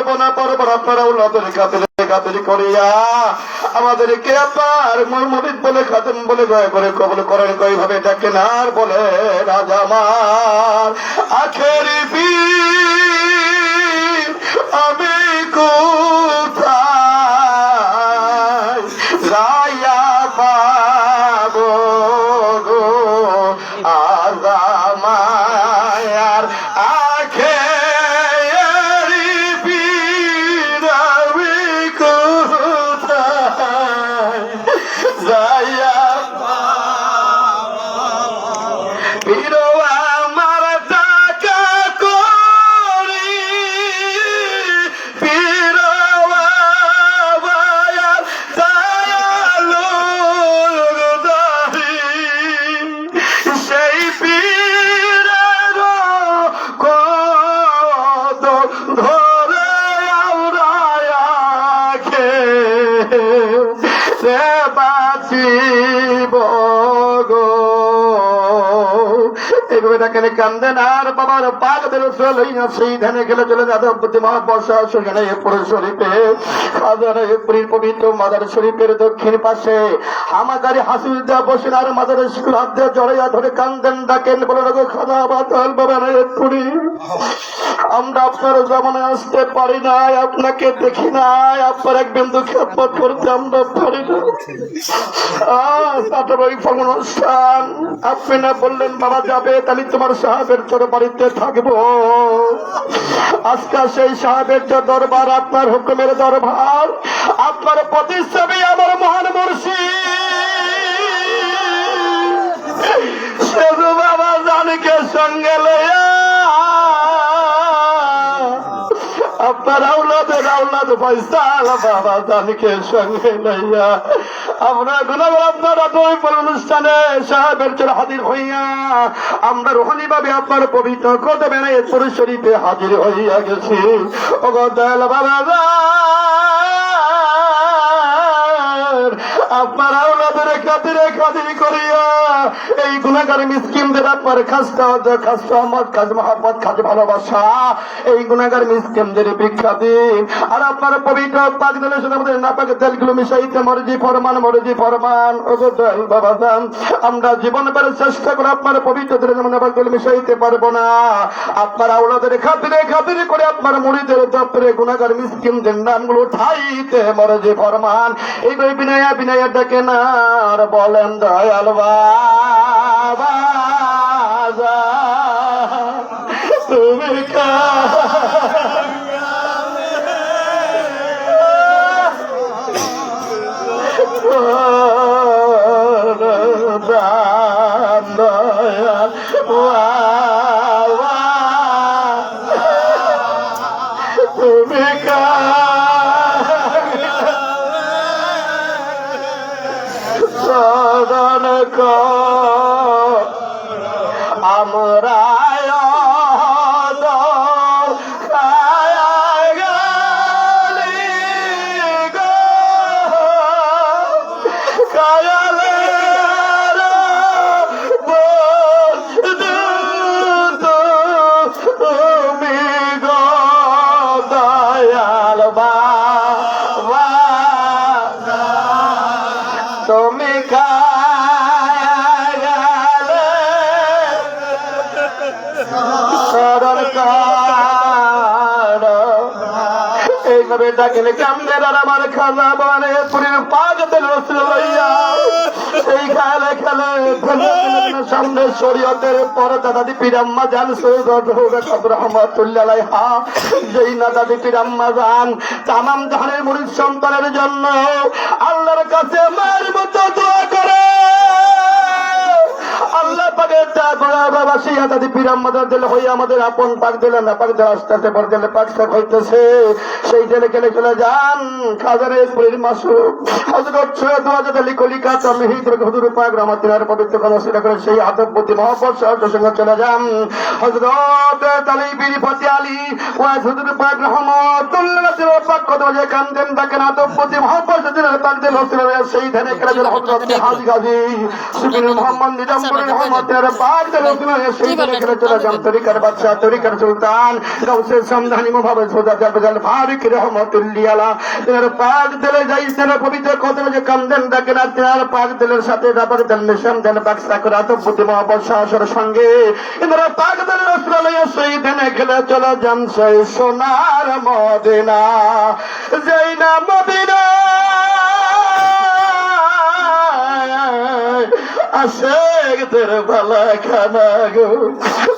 পারবো না আপনারা উল্লাদের খাতির করিয়া আমাদেরকে আপনার মুরিদ বলে খাদেম বলে দয়া করে কবুল করেন। কইভাবে ডাকেন আর বলে রাজা আমার আখেরি পীর আমি কোথায় যাইয়া পাবো গো আজামায়ার আখেরি পীর আমি কোথায় যাইয়া পীর আমার টাকা করি পীর বাবার দয়ালু দাহি সেই পীরের কত ধরে আউরায়াকে সে বাঁচিব গো। এগুলোটাকে কান্দেন আর বাবার পাগদের লইয়া সেই ধ্যানে গেলে চলে যাদব বুদ্ধিমা বর্ষা সেখানে পুরো শরীফে হাজারের পবিত্র মাদার শরীফের দক্ষিণ পাশে হামাদারি হাসিদা বসেন আর মাদারের হাত দিয়ে জড়াইয়া ধরে কান্দেন ডাকেন বলে রাখো খাদা বাতাল বাবা পুরি আমরা আপনার জামানায় আসতে পারি নাই, আপনাকে দেখি নাই, আপনার এক বিন্দু খেদমত করতে আমরা পারি না। অনুষ্ঠান আপনি না বললেন বাবা যাবে তাহলে তোমার সাহেবের তোর বাড়িতে থাকবো। আজকে সেই সাহেবের যে দরবার আপনার হুকুমের দরবার আপনার প্রতিষ্ঠাবে আমার মহান মুর্শিদ বাবা জানকে সঙ্গে লইয়া আপনার আউলাদ ফয়সাল বাবা জানকে সঙ্গে লইয়া আমরা গুনাহগার আপনারা দুই অনুষ্ঠানে সাহেবের চলে হাজির হইয়া আমরা রোহানি ভাবে আপনার পবিত্র কদমে পুরুষ শরীফে হাজির হইয়া গেছি। ও দয়াল বাবা আপনার আউলাদের খাতির করিয়া এই গুনাহগার মিসকিনদের আপনার খাজা মত খাজ মহব্বত খাজ ভালোবাসা এই গুনাহগার মিসকিনদের ভিক্ষা দিন আর আপনার পবিত্র পাক দিনের সাথে আমাদের নাপাক তেলগুলো মিশাইতে মর্জি ফরমান ও দয়াল বাবা দান আমরা জীবন বের চেষ্টা করে আপনার পবিত্র দিনের নাপাকগুলো মিশাইতে পারবো না। আপনার আউলাদের খাতির করে আপনার মুরিদের দপ্তরে গুনাহগার মিসকিনদের নামগুলো ঠাইতে মর্জি ফরমান এই বিনয়া ডাকেন আর বলেন দয়াল বাবা তুমি তুমি আমরা তুমি এইভাবে ডাকেন কামদের আর আমার খাজা বানে পুরীর পাগদের রসুল লইয়া এই খেলে সামনে শরীয়তের পরদা দাদি পিরাম্মা জান সৈয়দ রহমাতুল্লাহ আলাইহা যেই না দাদি পিরাম্মা জান তামাম জাহানের মুরিদ সন্তানের জন্য আল্লাহর কাছে মায়ের মতো দোয়া করে আল্লাহ পাকের বাবা সেই দাদি পিরাম্মাদের দিলে হয়ে আমাদের আপন পাক দিলে না পাক দিলে আস্তে আস্তে পর দিলে পাক শাক হইতেছে সেই দিলে গেলে চলে যান খাজানের পুরীর মাসুক হযরত সৈয়দ ওয়াজেদ আলী কলিকাতা তামহিদ হুজুর পাক রহমাতুল্লাহর পবিত্র কনসিলা করে সেই আদবপতি মহব্বত সাহেবের সঙ্গে চলে যান হযরত তালিবি ফতি আলী ওয়াজ হুজুর পাক রহমাতুল্লাহর পাক কত যে কান্দেন ডাকেন আদবপতি মহব্বত সাহেবের পাক দিল সেই ধানে গেলে হযরত হাজী গাজী সুবিন মোহাম্মদ নিজাম রহমতের পাক দরুদ শহীদ করে চলে যান তরিকার বাদশা তরিকার সুলতান গাউসে সমদানি মুহাম্মদ সুদা জাল ফারুক রহমাতুল্লাহি আলাইহি তেনার পাক দিলে যাই তেনার পবিত্র কদমে যে কামদেন ডাকেন আর তেনার পাক দিলের সাথে রাবার দেন মিশন দেন বাক্সা করে আত বুদ্ধি মুহাম্মদ শাহর সঙ্গে তেনার পাক দিলের রাসূলুল্লাহ শহীদ নে খেলে চলে যান সেই সোনার মদিনা যাইনা মদিনা আশেকদের ভালা খানা গো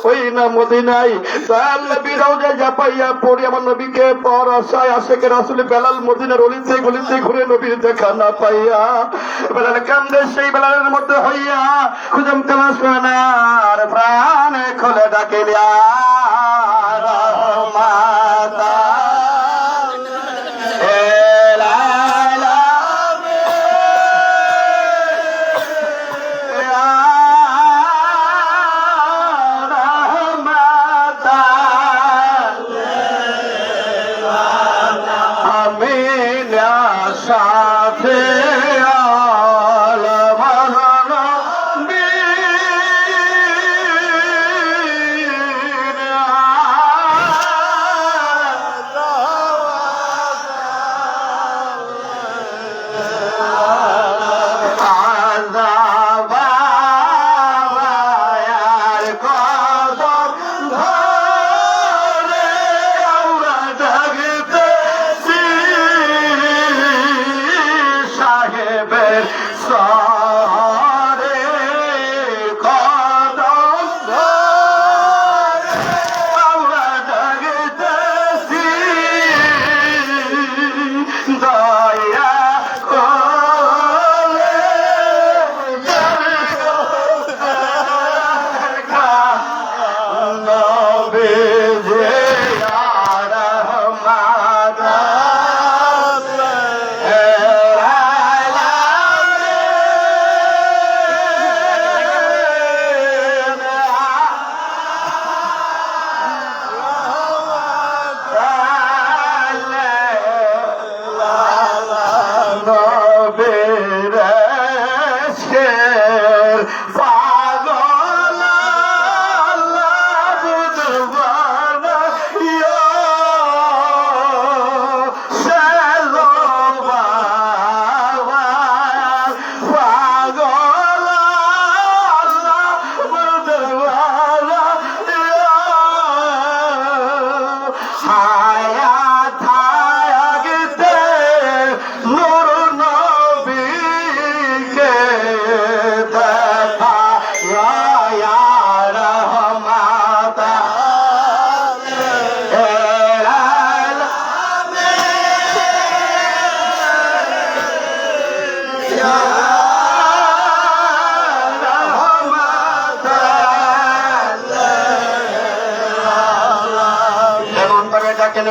ওই না মদিনায় দয়াল নবী রওজা জাপাইয়া পড়ি আমার নবীকে পর আশায় আশেকের রাসূল বেলাল মদিনার অলিতে গলিতে ঘুরে নবীর দেখা না পাইয়া বেলাল কান্দে সেই বেলালের মধ্যে হইয়া খুদম কালা সোনার প্রাণ খোলে ডাকে ইয়া রহমাতা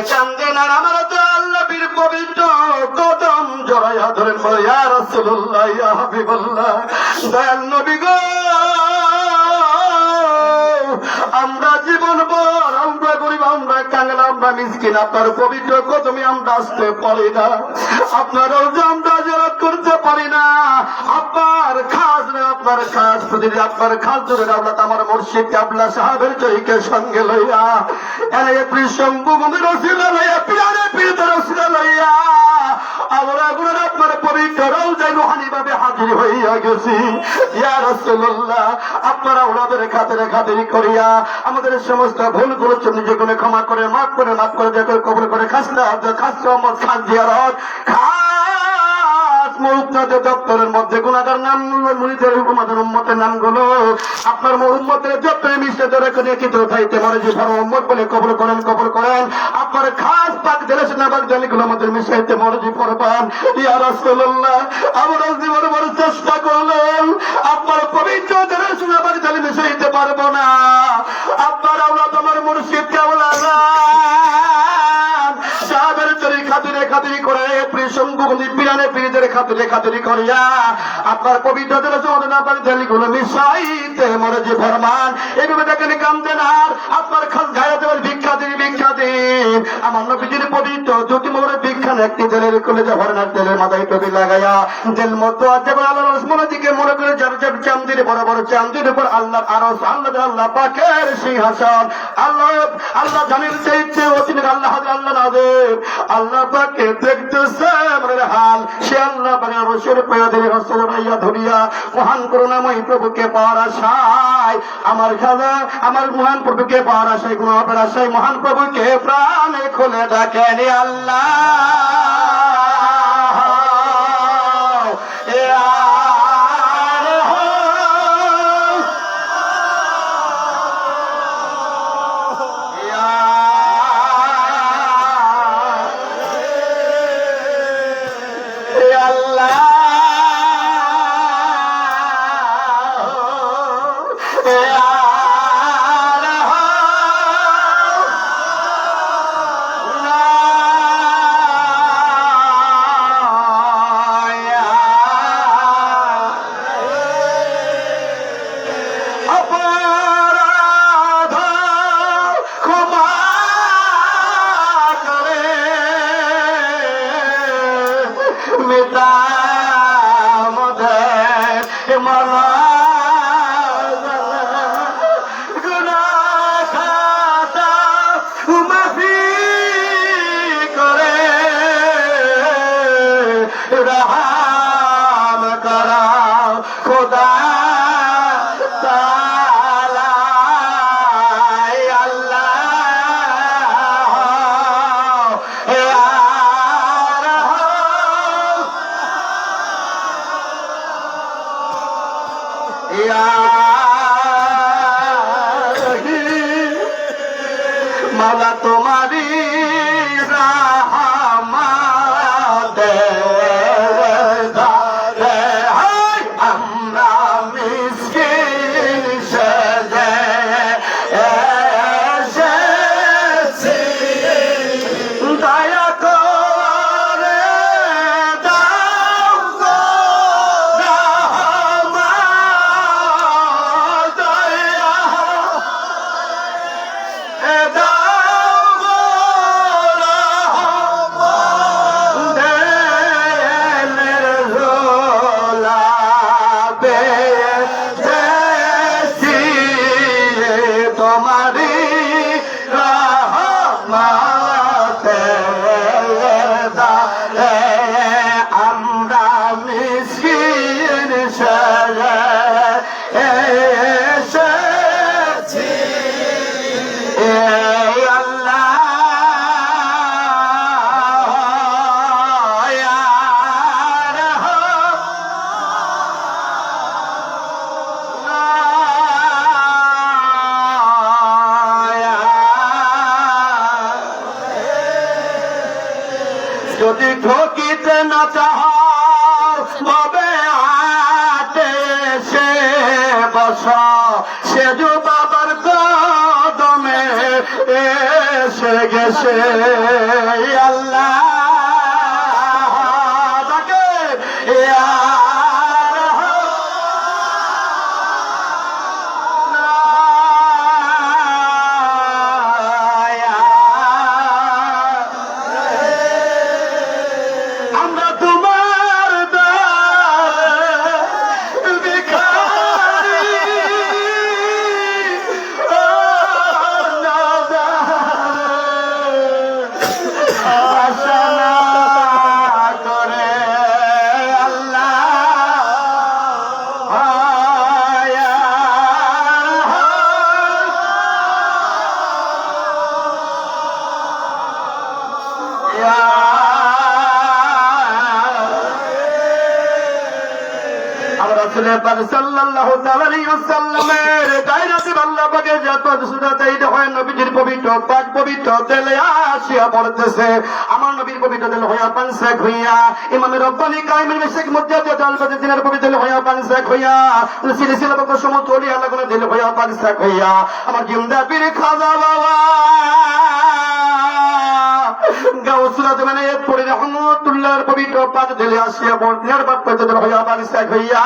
কান্দেন আর আমার আল্লাহ বীর পবিত্র কদম জড়াইয়া ধরেন ইয়া রাসূলুল্লাহ ইয়া হাবিবাল্লাহ দয়াল নবী গো আমরা জীবন ভর আমরা গরিব আমরা কাঙ্গাল আমরা মিসকিন আপনার পবিত্র কদমে আমরা আসতে পারি না আপনার আমরা জিয়ারত করতে পারি না আপনার খাস প্রতিদিন আপনার খাস ধরে আল্লাহ আমার মুর্শিদ কাবলা সাহেবের চরিকে সঙ্গে লইয়া এনে প্রিশম্ভু গুণের রসিলা লইয়া পিয়ারে পীড়িত রসিলা লইয়া আমরা গুণের আপনার পবিত্র রওজায় রুহানি ভাবে হাজির হইয়া গেছি ইয়া রাসূলুল্লাহ আপনারা ওনাদের খাতিরি করিয়া আমাদের সমস্ত ভুলগুলোর জন্য যে কোনো ক্ষমা করে মাফ করে যে কবুল করে খাসলা খাস মোহাম্মদ খান জিয়ারত মুহূর্তে দপ্তরের মধ্যে গুণাগার নাম মুনিদের হুকুমাদের উম্মতের নামগুলো আপনার উম্মতের দপ্তরে মিশে ধরে করে কিন্তু উঠাইতে মনে যে ভালো উম্মত বলে কবুল করেন আপনার খাস পাক দিলেন নাবাক জালিগুলো আমাদের মিশাইতে মনে যে করবেন ইয়া রাসূলুল্লাহ আমরা জীবন বড় চেষ্টা করলাম আপনার পবিত্র দিলেন নাবাক জালি মিশাইতে পারবো না আপনার আওলাদ আমার মুর্শিদ কাওলা সাহাবের চরি খাতিরে করে প্রিশম্ভুগন্ধি পিরানে পীরদের খাতিরে করিয়া আপনার পবিত্র দিলগুলো মিশাইতে মরে যে ফরমান এইভাবে দেখেন কামদেন আর আপনার খাস ঘায়া দেবেন ভিক্ষা দিন আমার নবীজির পবিত্র পবিত্র দুটি মোবারক বিখ্যান একটি জেলের কলেজে হরনার তেলের মাথায় টুপি লাগাইয়া জেল মতো যখন আল্লাহ রসমনের দিকে মনে করে যার যার চান্দির বড় বড় চান্দির উপর আল্লাহর আরশ আল্লাহ পাকের সিংহাসন আল্লাহ জানেন চাইছে অতীত আল্লাহ আল্লাহ পাকে দেখতেছে মনের হাল সে আল্লাহ পাকে রসের পেয়াদের হস্তাইয়া ধরিয়া মহান করুণাময় প্রভুকে পাওয়ার আশায় আমার খাজা আমার মহান প্রভুকে পাওয়ার আশায় কোন আশায় মহান প্রভুকে প্রাণে খুলে ডাকেন আল্লাহ মালা তোমারি রাহমাত আমরা মিসকিন সেজে এসেছি দয়া করে দাও গো রহমত দয়া আমরা মিসকিন সেজে এসেছি আল্লাহ যদি ঠকিতে না চাও তবে আতে সে বস সেজু বাবার কদমে এসে গেছে আল্লাহ তাকে সাল্লাল্লাহু আলাইহি ওয়াসাল্লামের গায়রাতে আল্লাহ পাকে যত সুরাতে এটা হয় নবীজির পবিত্র পাক পবিত্র তেলে আসিয়া পড়তেছে আমার নবীর পবিত্র তেল হইয়া পানসাক হইয়া ইমামে রব্বানি কায়েমের শেখ মুজাদ্দিদ আল-বাদর দিনের পবিত্র তেল হইয়া পানসাক হইয়া সিলসিলা বকর সমতলি আল্লাহ কোন দিল হইয়া পানসাক হইয়া আমার জিন্দা পীর খাজা বাবা গাউসুল আজমানে পড়ে রহমতুল্লাহর পবিত্র পাক দিলে আসিয়া বলতেন বাপ্পা যদি হইয়া বারিশাক হইয়া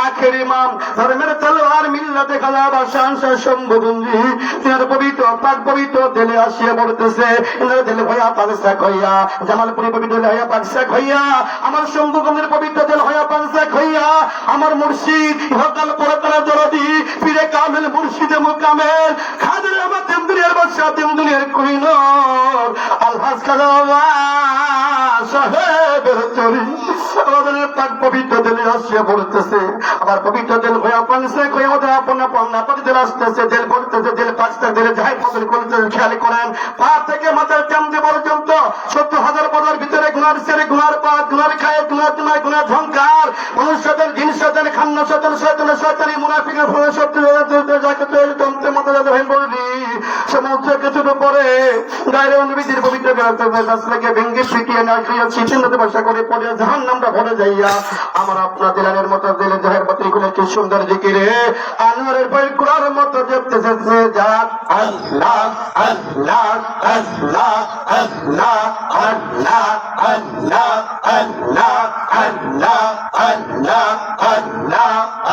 আখের ইমাম ধর্মের তলোয়ার মিল্লাতে খালা বাসান শম্ভুগঞ্জি তিনার পবিত্র পাক পবিত্র দিলে আসিয়া বলতেছে ইনার দিলে হইয়া বারিশাক হইয়া জামালপুরি পবিত্র দিলে হইয়া বারিশাক হইয়া আমার শম্ভুগঞ্জের পবিত্র দিল হইয়া বারিশাক হইয়া আমার মুর্শিদ ইহকাল পরকালের দরদি পীরে কামেল মুর্শিদে মুকামেল খাদির আমার তেমদুলিয়ার বাদশা তেমদুলিয়ার কোহিনূর আলহাজ খাজা সাহেবের চরি আমাদের পাক পবিত্র দিলে আসিয়া পড়তেছে আবার পবিত্র দিল হইয়া পানসে হইয়া ওদের আপন আপন পাক দিল আসতেছে দিল পড়তেছে দিল পাঁচটা দিলে যাই ফসল করতেছে খেয়াল করেন পা থেকে মাথার চামড়ে পর্যন্ত 70,000 পদের ভিতরে গুনার সেরে গুনার পাক গুনার খায় গুনার তোমার গুনার ঝংকার মনুষ্যদের জিন শয়তান খান্ন শয়তান শয়তানের শয়তানি মুনাফিকের ফলে সত্যি যাকে তৈরি তন্ত্রে মাথা যাতে ভাই বলি সমুদ্র কিছুর পরে গায়ের অনুবিধির পবিত্র গাছটাকে ভেঙ্গে ফিটিয়ে না খেয়ে চিচিন্নতে বসা করে পড়ে জাহান নামটা ভরে যাইয়া আমার আপনার দিলানের মতো দিলে জাহের বাতি গুলো কি সুন্দর জিকিরে আনোয়ারের বই কুরার মতো দেখতেছে যাক আল্লাহ আল্লাহ আল্লাহ আল্লাহ আল্লাহ আল্লাহ আল্লাহ আল্লাহ আল্লাহ আল্লাহ আল্লাহ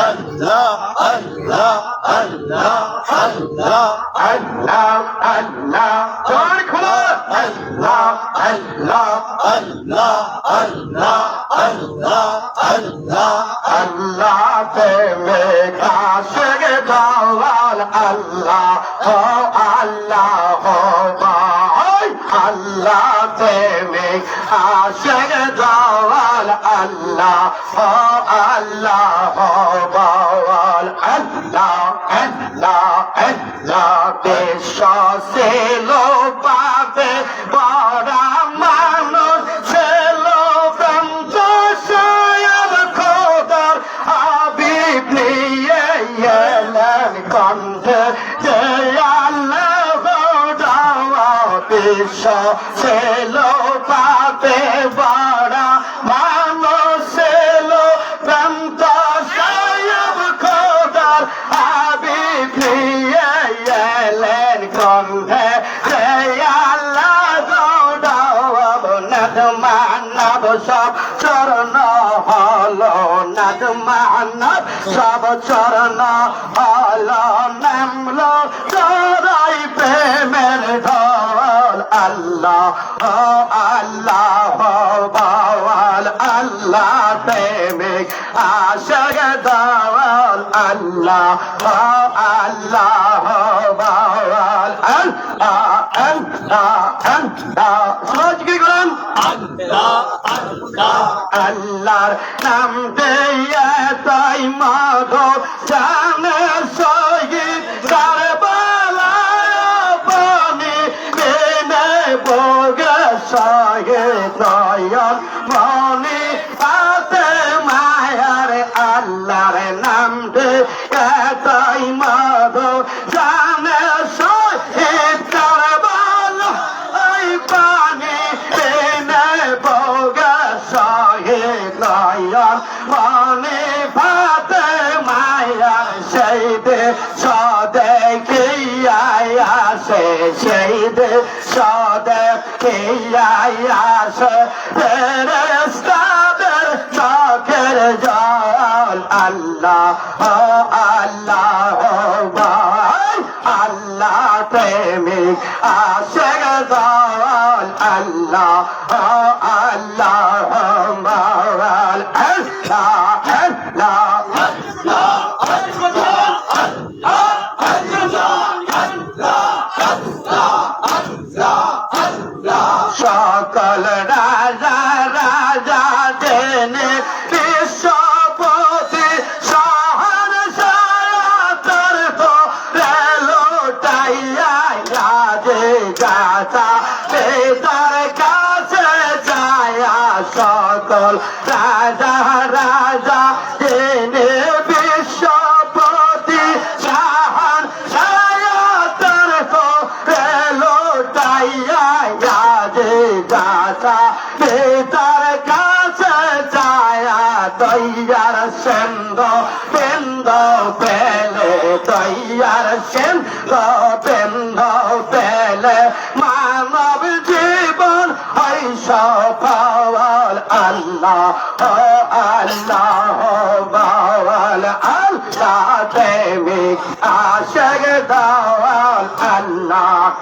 আল্লাহ আল্লাহ আল্লাহ আল্লাহ আল্লাহ জোর খোলো আল্লাহ আল্লাহ আল্লাহ আল্লাহ আল্লাহ আল্লাহ আল্লাহ প্রেমে কাশে দাওয়াল আল্লাহ ও আল্লাহ ও ভাই আল্লাহ প্রেমে আশিক দাওয়াল আল্লাহ ও আল্লাহ ও বাওয়াল আল্লাহ আল্লাহ আল্লাহ দেশে লো পাবে বড় মানুষ ছেলো বন্ধ সায়াব খোদার হাবিব নিয়ে এলেন কণ্ঠে যে আল্লাহ দাওয়া বিশ্ব ছেলো পাবে বড় মানুষ ছেলো বন্ধ সায়াব খোদার হাবিব নিয়ে এলেন কণ্ঠে যে আল্লাহ দাওয়া নাদ মানব সব চরণ হলো নাদ মানব সব চরণ হলো নামলো চরাই প্রেমের ঢল আল্লাহ ও আল্লাহ বাওয়াল আল্লাহ প্রেমিক আশিক দাওয়াল আল্লাহ ও আল্লাহ বাওয়াল আল্লাহ আল্লাহ আল্লাহ সমাজ কি করেন আল্লাহ আল্লাহ আল্লাহর নাম দিয়ে তাই মাগো জানে শহীদ কারবালায় পানি মেনে বগে শহীদ নয়ন মনি পাতে মায়ার আল্লাহর নাম দিয়ে তাই মাগো জানে শহীদ কারবালায় পানি মেনে বগে শহীদ নয়ন মনি পাতে মায়ার শহীদ সদেখিয়াছে শহীদ সদেখিয়াছে ফেরেশতাদের চোখের জল আল্লাহ ও আল্লাহ ও ভাই আল্লাহ প্রেমিক আশিক দাওয়াল আল্লাহ ও আল্লাহ মাওয়াল আল্লাহ আল্লাহ সকল রাজা রাজা জেনে বিশ্বপতি শহর সারাতর তো রেলোটাইয়া রাজে গাছা বেতার কাছে যায়া সকল রাজা রাজা জেনে বিশ্বপতি শহর সারাতর তো রেলোটাইয়া গাছা বেতার কাছে যায়া দইয়ার সেন্দ বেন্দ পেলে দইয়ার সেন্দ বেন্দ পেলে মানব জীবন আল্লাহ বাওয়াল আল্লাহ প্রেমিক আশিক দাওয়াল আল্লাহ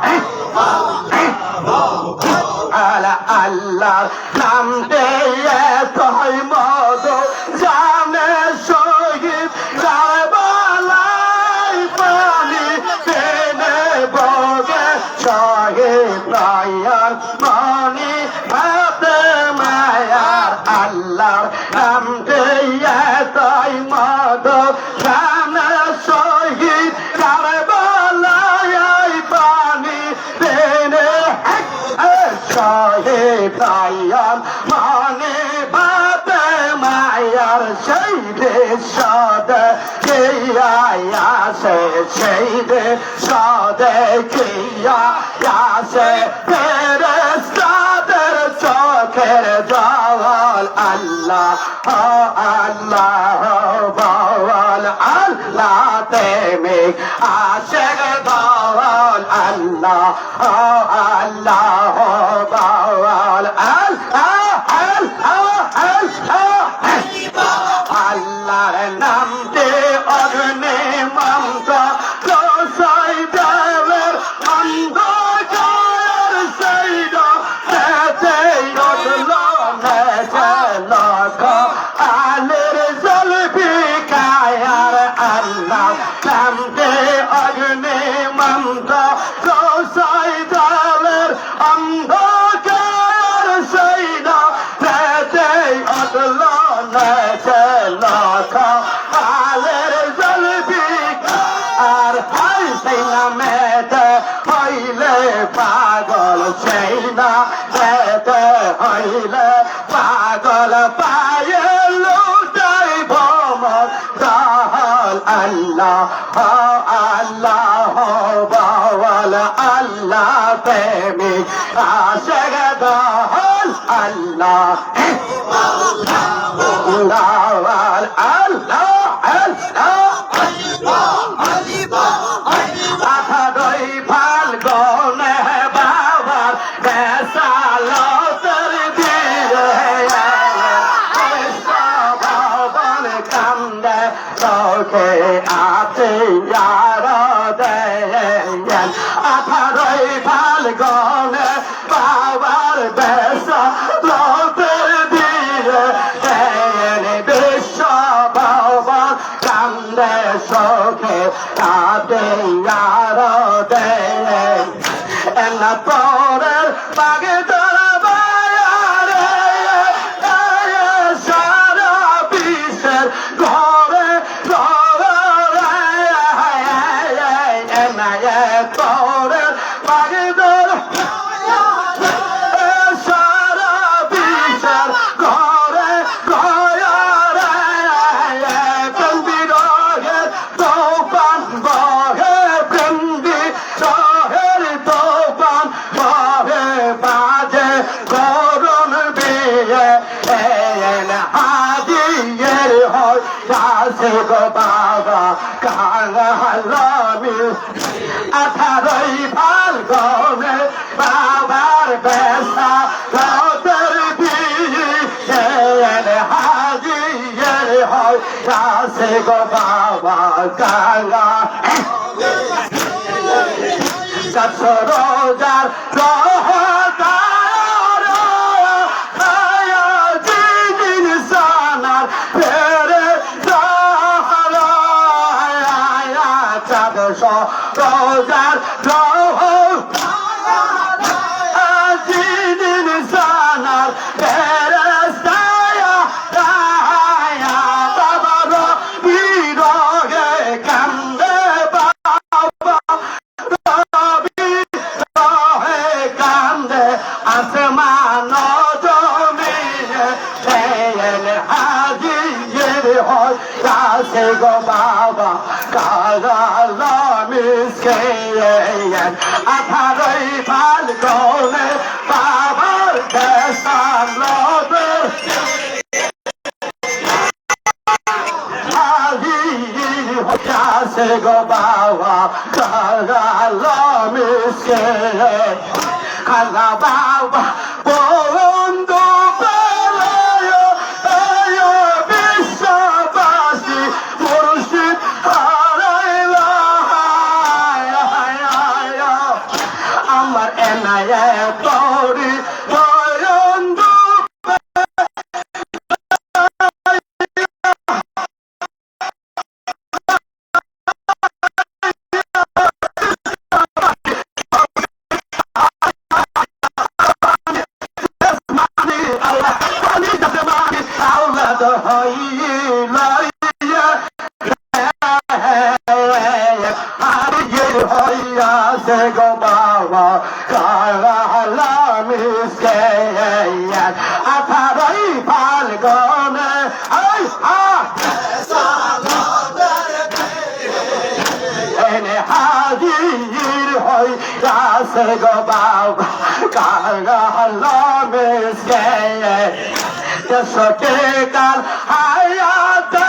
আল্লাহ নাম দিয়ে তোই মধু জানে শহীদ কারবালায় পানি টেনে বগে শহীদ নয়ন মনি ভাতে মায়ার আল্লাহ নাম দিয়ে তোই মধু জানে শহীদ কারবালায় পানি টেনে শহীদ নয়ন মনি ভাতে মায়ার সেই সদে কিয়াসে সেই সদে কিয়াসে তেরে সাদের চোখের জল আল্লাহ আল্লাহ বাওয়াল আল্লাহ তেমিক আশিক দাওয়াল আল্লাহ আল্লাহ বাওয়াল আল্লাহ আল্লাহর নামতে অগ্নি মন্ত্র রসাই দেবের অন্ধকার সেইড নেচে উঠল নেচে লক্ষ আলের জলবি কায়ার আল্লাহ নামতে অগ্নি মন্ত্র রসাই দেবের অন্ধকার সেইড নেচে উঠল নেচে লক্ষ আলের জলবি আর হাই সেই নামেতে হইলে পাগল সেই না মেতে হইলে পাগল পায়ে লুটাই ভ্রমণ দহল আল্লাহ আল্লাহ বাওয়াল আল্লাহ প্রেমিক আশিক দহল আল্লাহ দাওয়াল আল্লাহ আঠারোই ফাল্গুনে বাবার বেসালতের দিরে ভবন কান্দে চোখে আছে আর দেন আঠারোই ফাল্গুনে বাবার বেসালতের দিরে বিশ্ব ভবন কান্দে শোকে কাঁদে আর দেন এনা পরের বাগে সারা বিশ্বের ঘরে তোরের বাগে সারা বিশ্বের ঘরে গো বাবা কাঙালামি আঠারোই ফাল্গুনে বাবার বেসা রাতের দিয়ে হাজির হয় কাছে গো বাবা কাঙা চারশো রোজার রহতার জিদিন সানার ফেরে চারশো রোজার জিদিন সানার ফেরে বাবার বিরহে কান্দে বাবা কান্দে আসমান জমিনে হাজির হয় কাছে গো বাবা কাগালামিসকে আঠারোই ফাল্গুনে বাবার বেসালতের কাছে গো বাবা কাগালামিসকে খালা বাবা বন্ধু তোরি নয়ন go bawa kala miske atharai palgone ai ha ene hadir hoy ase go bawa kala miske jasoke kal hayat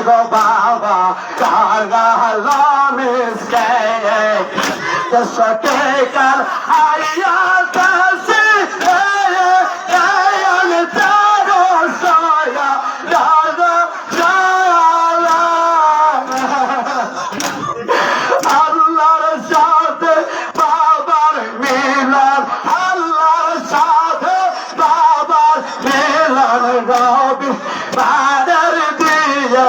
go baba kaga miske jasoke kal hayat si ayan taro soya daga jala Allah'র সাথে বাবার মিলন আল্লাহর সাথে বাবার মিলন রবি বাদর দিয়ে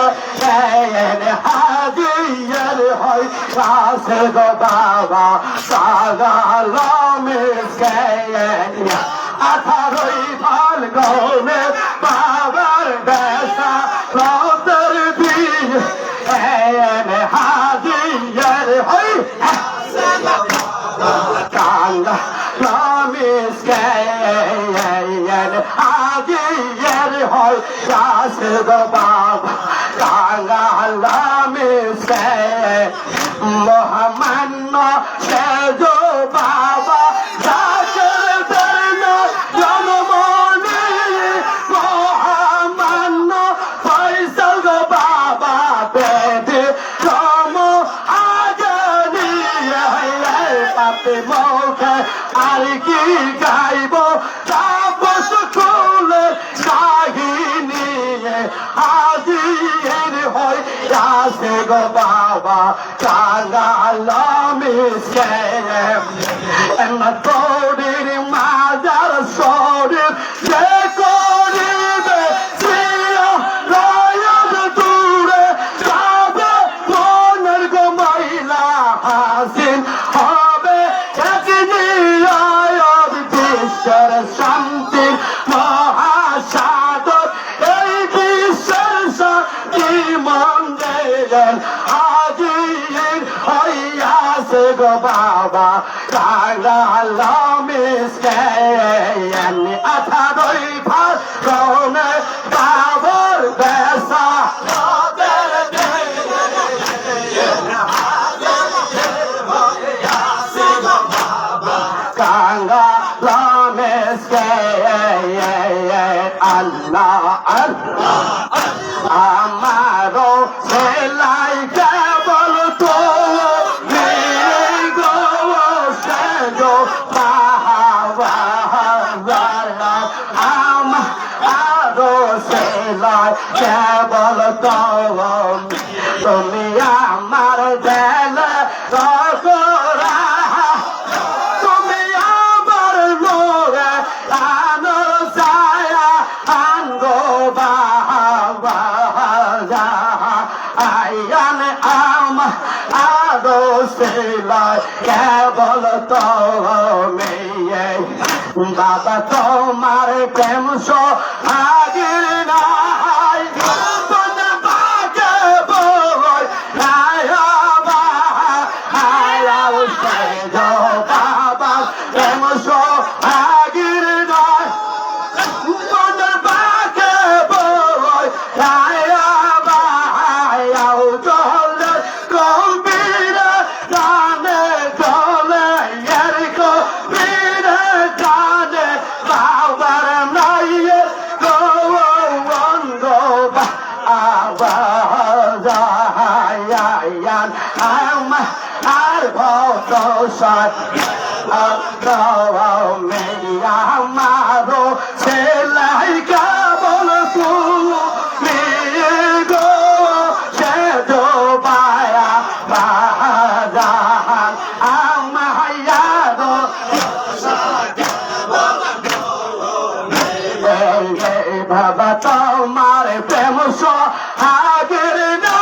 হাজির হয় কাছে গো বাবা সাগাল মিসকে আঠারোই ফাল্গুনে বাবার বেসা রতর দিয়ে হাজির হয় কাঙ্গা মিসকে হাজির হয় কাছে গো বাবা কাঙ্গা মিসকে মোহাম্মদ সেজো বাবা জাকের দেন জনমনি মোহাম্মদ ফয়সাল গো বাবা বেদে রম আজনি পাপে মুখে আর কি গাইব তাপস খুলে কাহিনী হাজির হয় আসে গো বাবা কাঙ্গাল মিসকে তোরির মাজার শরীর যে করিবে রায়ত দূরে যাবে মনের গো মাইলা হাসিন হবে একদিন বিশ্বের শান্তির মহাসাগর এই বিশ্বের শান্তি মন্দির হাজির হইয়াছে গো বাবা কাঙ্গাল মিসকে আঠারোই ফাল্গুনে বাবার বেসা কাঙ্গাল মিসকে আল্লাহ আল্লাহ আমারও সেলাই কেবল তো গো সেজো বাবা আমারও সেলাই কেবল তো তুমি আমার দেলে রকরা তুমি আমার লোরে আনর ছায়া আনগো বাবা আয়ান আদো সেলাই কেবল তো মেয়ে বাবা তোমার প্রেম সো আগির নাই বাকে বই বাবা প্রেম সো আগির নাই বাকে বই চলে কম্পিরে জানে চলে এর কম্পিরে জানে বাবার নাই গৌন সাই মেরিয়া মারো সেলাই কেবল তুমি গো সে দো বায়া বাজান আমায়া দো বাবা তোমার প্রেম আগের না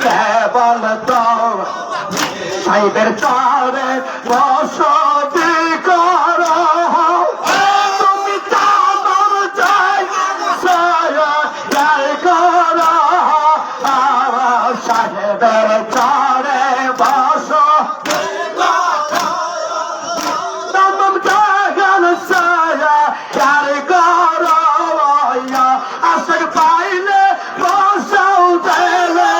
কেবল তো সাইদের চরে বসতি কর তুমি তামার চাই সায় কর সাহেবের চরে বস তামাম জাগান সায় কর আশার পাইলে বসাও দেলে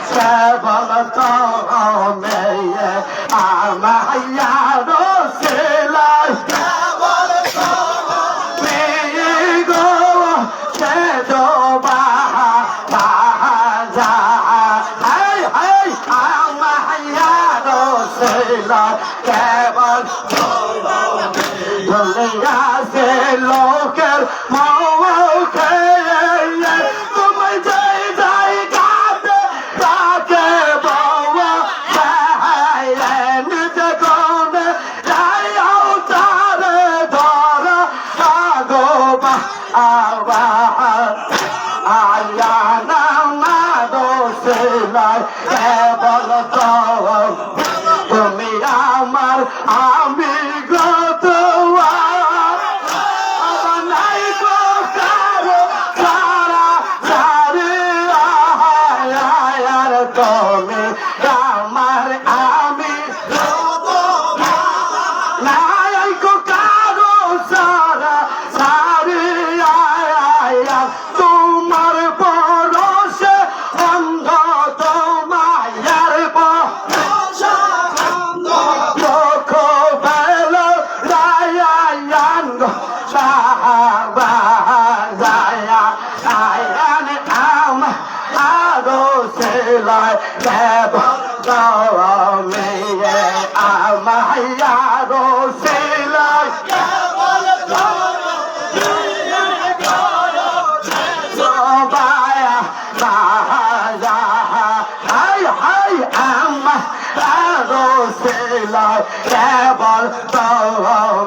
কেবল তো মেয়ে আমায়া রসিলাই কেবল তো মেয়ে গো সে দো বাজা হাই হাই আমায়া রসিলাই কেবল দুনিয়া সে লোকের মুখে তোমায় যাই যাই কাঁদে তাকে বাবা নিজ কোনে যাইও তারে ধর আগো বা আয়া না দোষিলাই কেবল তো তুমি আমার আমি গত তুমি আমার আমি নাই কো কারো সারা সারি তোমার পরশে অন্ধ তোমার চোখ বেল রায়ান সাহাবা যায়া আয়ান আম আগো সেলাই কেবল মেয়ে আমায়া রো সেলাই কেবল বায়া বাজা হাই হাই আমা আগো সেলাই কেবল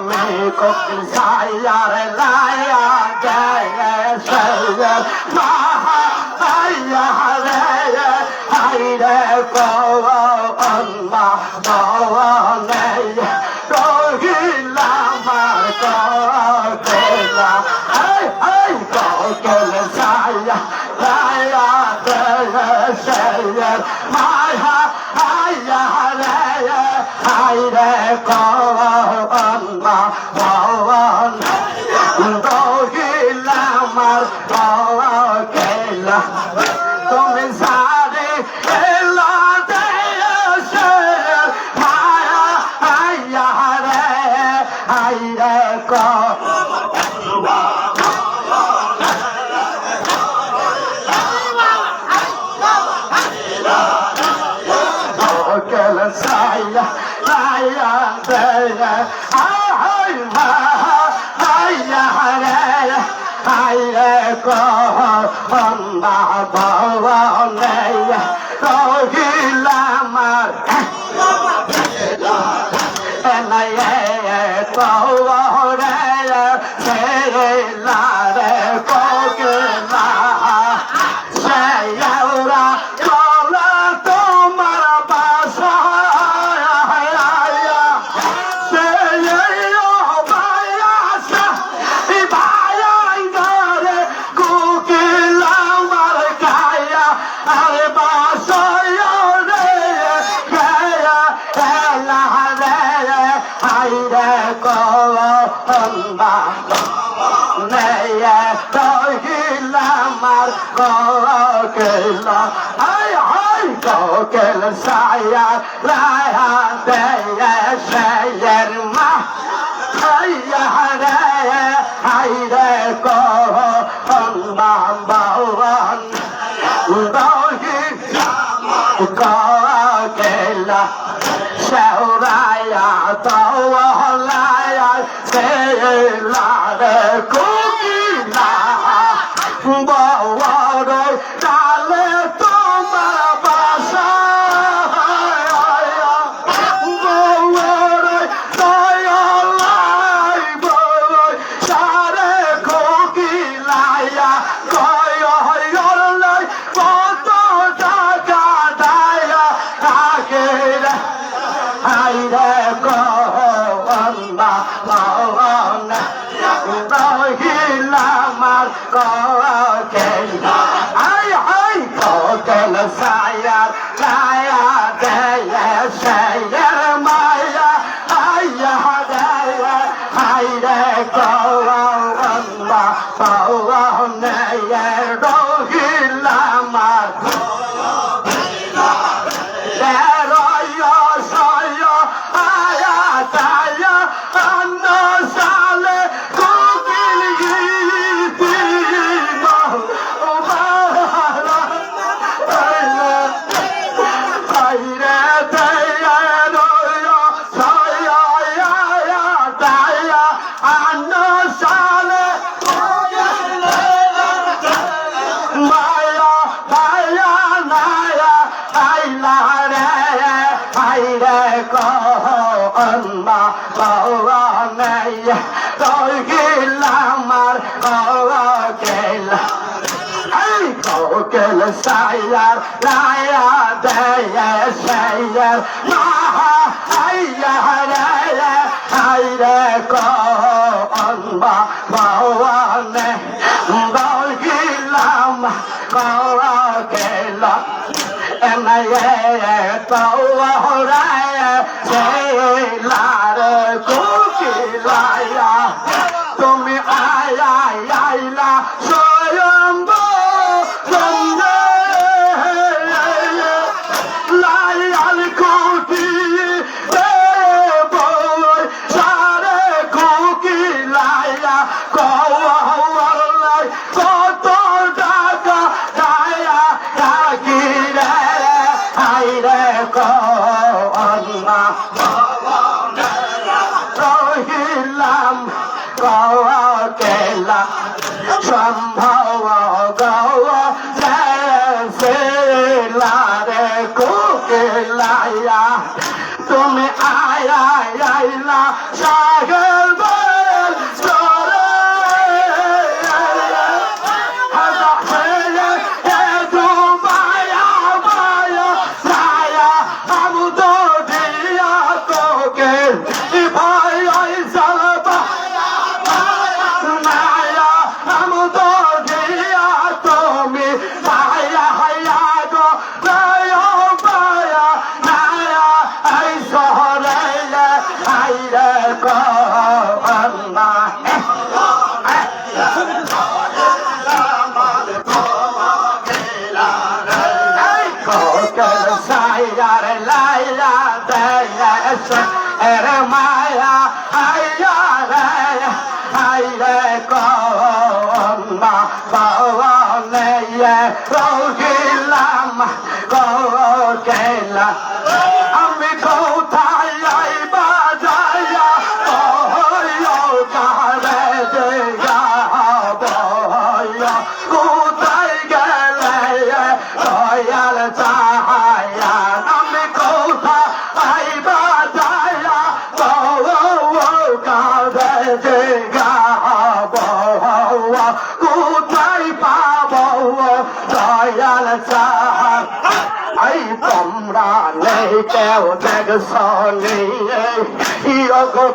মে কোকিল সায়ার লায়া জয় সৈয়দ মাহা আয়া রে হাইরে কো আল্লাহ বাওয়ানে রহিলা মার কোকিলা হাই হাই কোকিল সায়া লায়া জয় সৈয়দ মাহা আয়া রে হাইরে কো আল্লাহ বাওয়ানে রহিলা মার কোকিলা তুমি সারে এলা দেশে মায়া আয়া রে আইরে কো কোকিল সায়া আয়া রে আই মা আয়া রে আইরে কো আল্লাহ বাওয়ানে রহিলা মার এনায়ে কওরে সেলা রে কোকিলা সেয়ারা কলা তোমার বাসা সেয়ো বায়াসা বায়াই গরে কোকিলা মার গায় হাইরে কলম্বা নেয়ে রহিলাম আর কোকিল হাই হাই কোকিল সায়া রায়া দেয়ে শের মা হাইয়া রে হাইরে কলম্বা বাওয়ান কোকিল শেওরায়া তাওয়ালায়া সেলারে কোকিলা বাওয়ারে ডালে তোমার বাসা বাওয়ারে দয়ালাই বলাই সারে কোকিলায়া কয়লাই কত টাকা দায়া আগে হাইরে কলম্বা বাওয়ান রহিলাম আর কোকিল হাই হাই কোকিল সায়ার লায়া দেয়ে শের মায়া হাইয়া দেয়ে হাইরে কলম্বা বাওয়ান রহিলাম আর কলম্বা বাওয়ান রহিলাম আর কোকিল এই কোকিল সায়ার লায়া দেয়ে শের মা হাইয়া রে হাইরে কলম্বা বাওয়ান রহিলাম কোকিল এনায়ে তাওয়ারায় সেলারে কোকিলায়া তুমি আয়া আইলা স্বয়ম্ভু বন্দে লায়াল কোকি বই সারে কোকিলায়া কওয়ালাই কত টাকা দায়া রাখিরে হাইরে কলম্বা রহিলাম কোকিল সম্ভব গৌ সেলারে কোকিলায়া তুমি আয়া আইলা সাগর বল মায়া হাইয়া রে হাইরে কলম্বা বাওয়ান রহিলাম কোকিল আমি কোথায় আইবা যাইয়া কারে যাব কোথায় গেলে দয়াল চাহায়া আমি কোথায় আইবা যাইয়া কারে যাব কোথায় পাব দয়াল চাহা এই তোমরা নেই কেউ দেখছ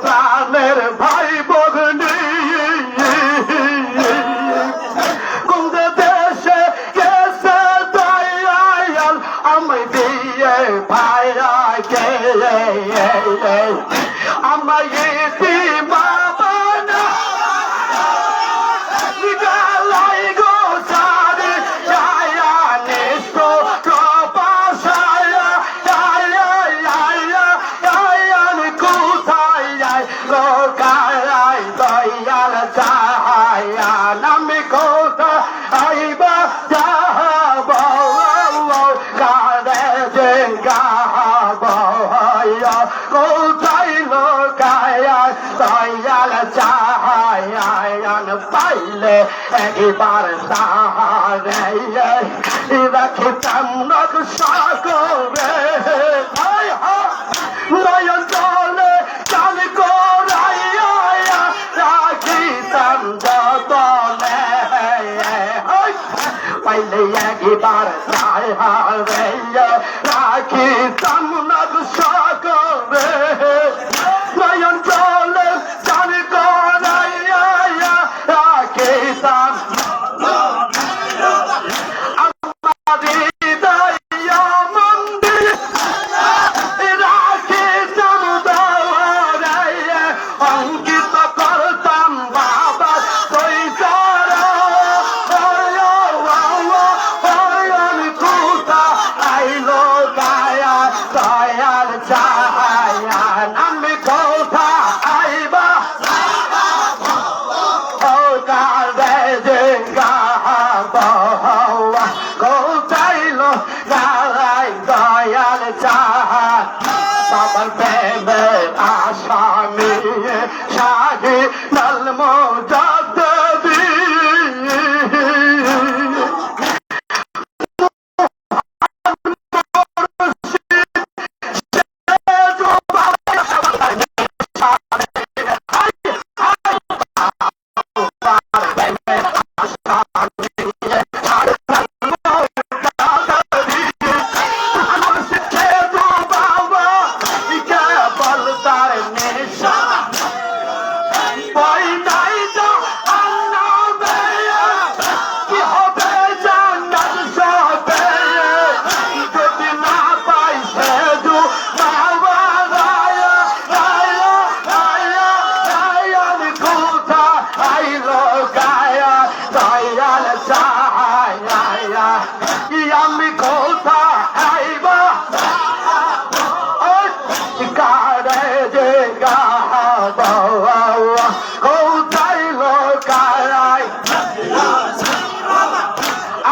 প্রাণের ভাই বগনি কোন দেশে গেছে দয়াল আমি দিয়ে ভাইয়া কে আমার ইতিম বাবা না গালাই গো সারি ছায়া নিষ্ঠ প্রপাশায়া ছায়া ছায়া ছায়ান কোথায় যায় লোকায় দয়াল ছায়া নামে কোথায় আইবা যাব কারে যে গাব কোথায় লোকায় দয়াল ছায়ান পাইলে একবার তাহারে রাখিতাম নকশা করে নয়ন জলে চান করাইয়া রাখিতাম যতনে পাইলে একবার তাহারে রাখিতাম নকশা করে নয়ন জলে চান করাইয়া রাখিতাম অঙ্কিত করতাম বাবা পয়সারা কুতা আইলো গায়া দয়াল ছায়া আমি কোথা আইবা ও কারে যে গাবা কোথাইলো গায় দয়াল ছায়া বাবার প্রেমের আসামি শাহি নলম জাদবি আমি কোথা আইবা কারে যে গাবা কোথায় লোকায়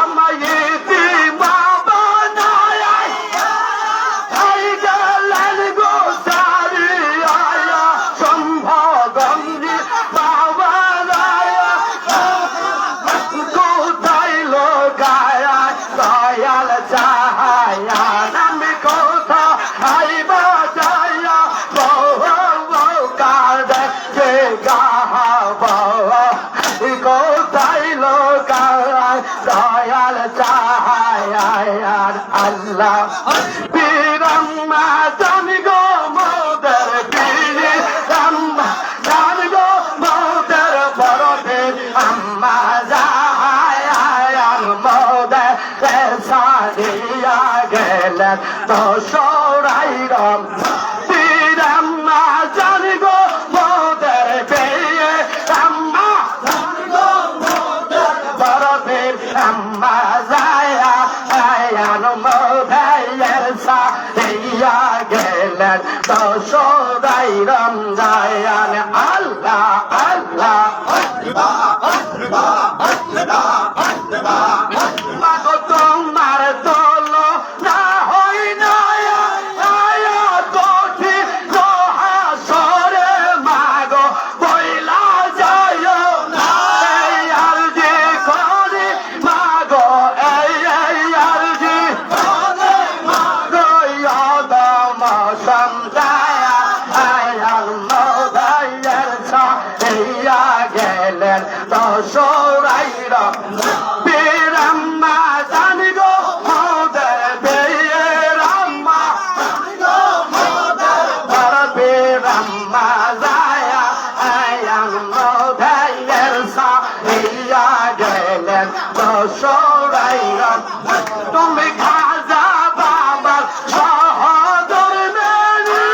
আমার ইতিম বাবা নাই গেলেন গো সারি আয়া সম্ভগঞ্জি বাবা কোথায় লোকায় দয়াল ছায়া আমি কোথা আইবা যাইয়া কারে যে গাবা কোথায় লোকায় দয়াল ছায়া আল্লাহ পীরাম্মা জানি গো মোদের পীরে রাম্মা জানি গো মোদের বরদে আম্মা মোদের সারিয়া গেলেন দোসরাই রং পীরাম্মা জানি গো মোদের পেয়ে আম্মা বরদের আম্মা যায়া আয়ান মোদের সারিয়া গেলেন দোসরাই রং যায়ান আল্লাহ আল্লাহ মাগো তোমার তোলো না হই না কোঠি হাসরে মাগো বইলা যায় এই আর যে করি মাগো এই আর যে মাগো ইয়াদম সমজায়া আয়াল মোদায়ের সাইয়া গেলেন দোসরাইরা পীরাম্মা জানি গো মোদের পীরাম্মা পীরাম্মা যায়া আয়াল মোদায়ের সাইয়া গেলেন দোসরাইরা তুমি খাজা বাবার সহদর মেরি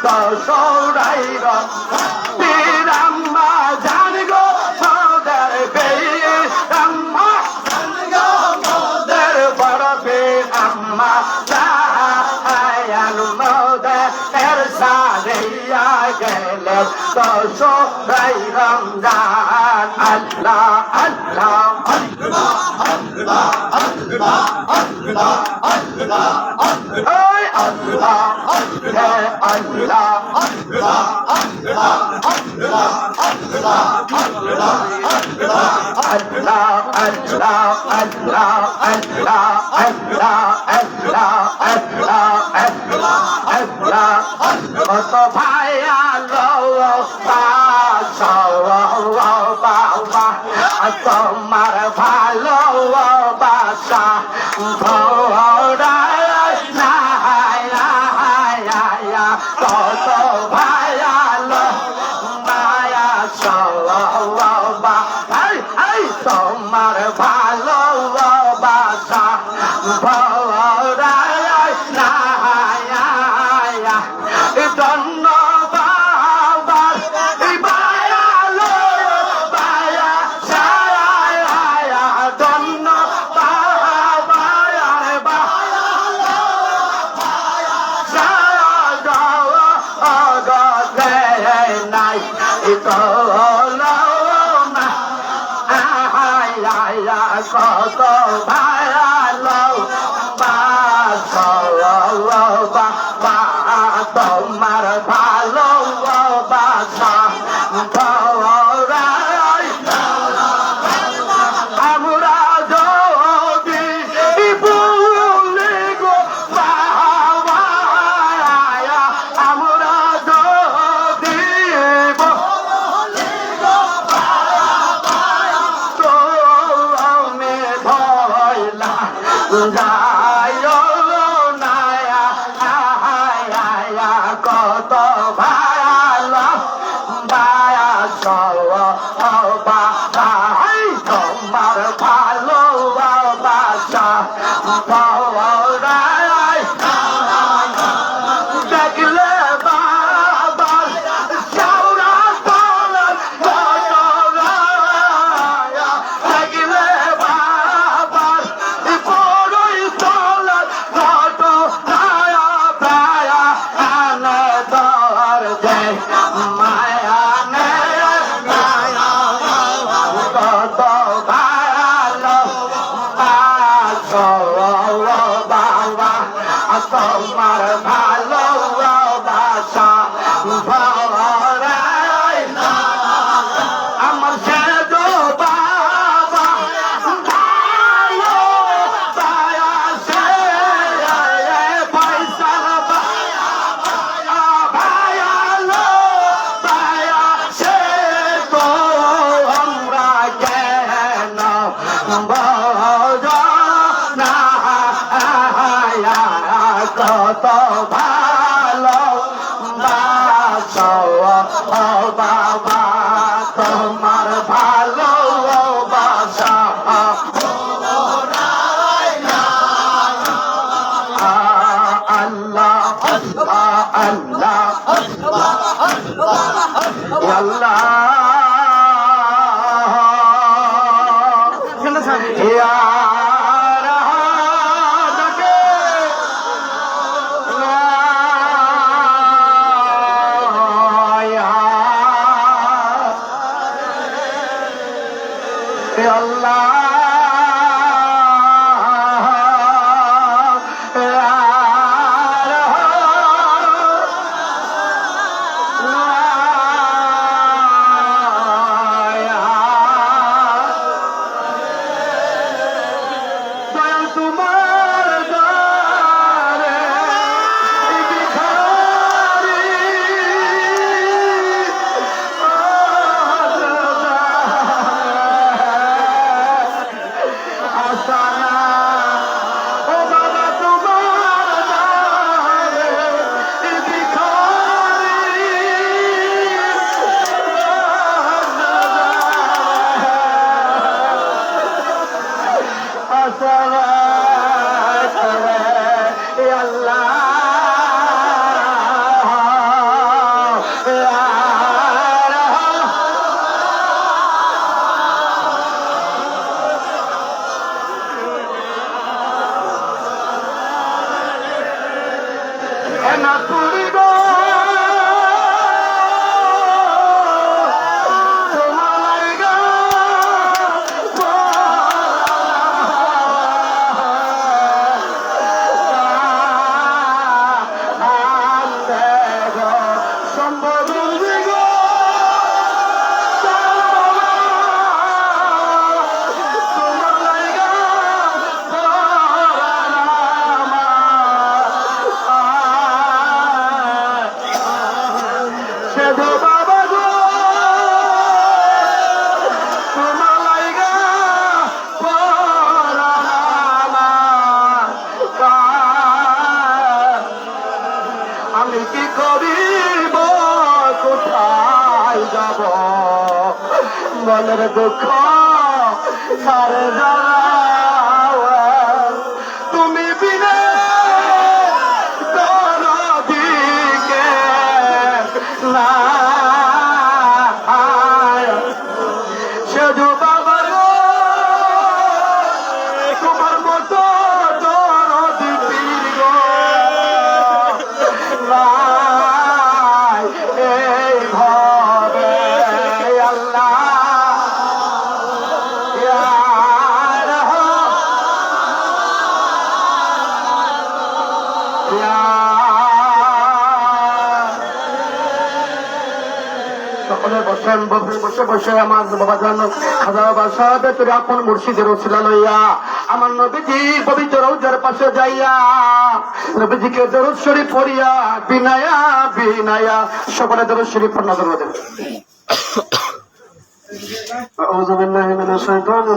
দশরাই রঙের আম্মা জান গো মোদের বীর আম্মা জান গো মোদের বড় বীর আম্মা জান মোদের সারিয়া গেলে দশরাই রমজান আল্লাহ আল্লাহ কত ভাইয়া তোমার ভালো বাসা কত ভাইয়ালো মায়া সবা তোমার ভালো বাসা ধন্যবাদ বায়ালো বায়া সায়া ধন্যবাদ নাই তো কত ভালো বাবা তোমার ভালো বাসা আমরা যদি ভুলে গো বাবা আমরা যদি কত ভালো বায়া তোমার ভালো বাসা দেখলে বাবা চাউরা দেখলে বাবা বড়ই তোলা কত মায়া কত ভালো বাবা তোমার ভালো বাসা আমার সেজ বাবা ভালো বায়া সে পয়সার ভায়ালো বায়া সে তো আমরা কেন না কত ভালো বাবা তোমার ভালো বাসা আল্লাহ আল্লাহ আল্লাহ না পুরিব আমি কি করিব কোথায় যাব মনের দুঃখ সারে তুমি বিনে দিকে না সেজু বাবা গো তোমার মতো দরদি পীর গো নাই এই ভাবে আল্লাহ সকলে বসেন বসে বসে আমার বাবা জান খাজা বাবা সাহেবের তোর আপন মুর্শিদের ওসিলা লইয়া আমার নবীজি পবিত্র রওজার পাশে যাইয়া নবীজিকে দরুদ শরীফ পড়িয়া বিনায়া বিনায়া সকলে দরুদ শরীফ পড়া দেন। আউযু বিল্লাহি মিনাশ শাইতানির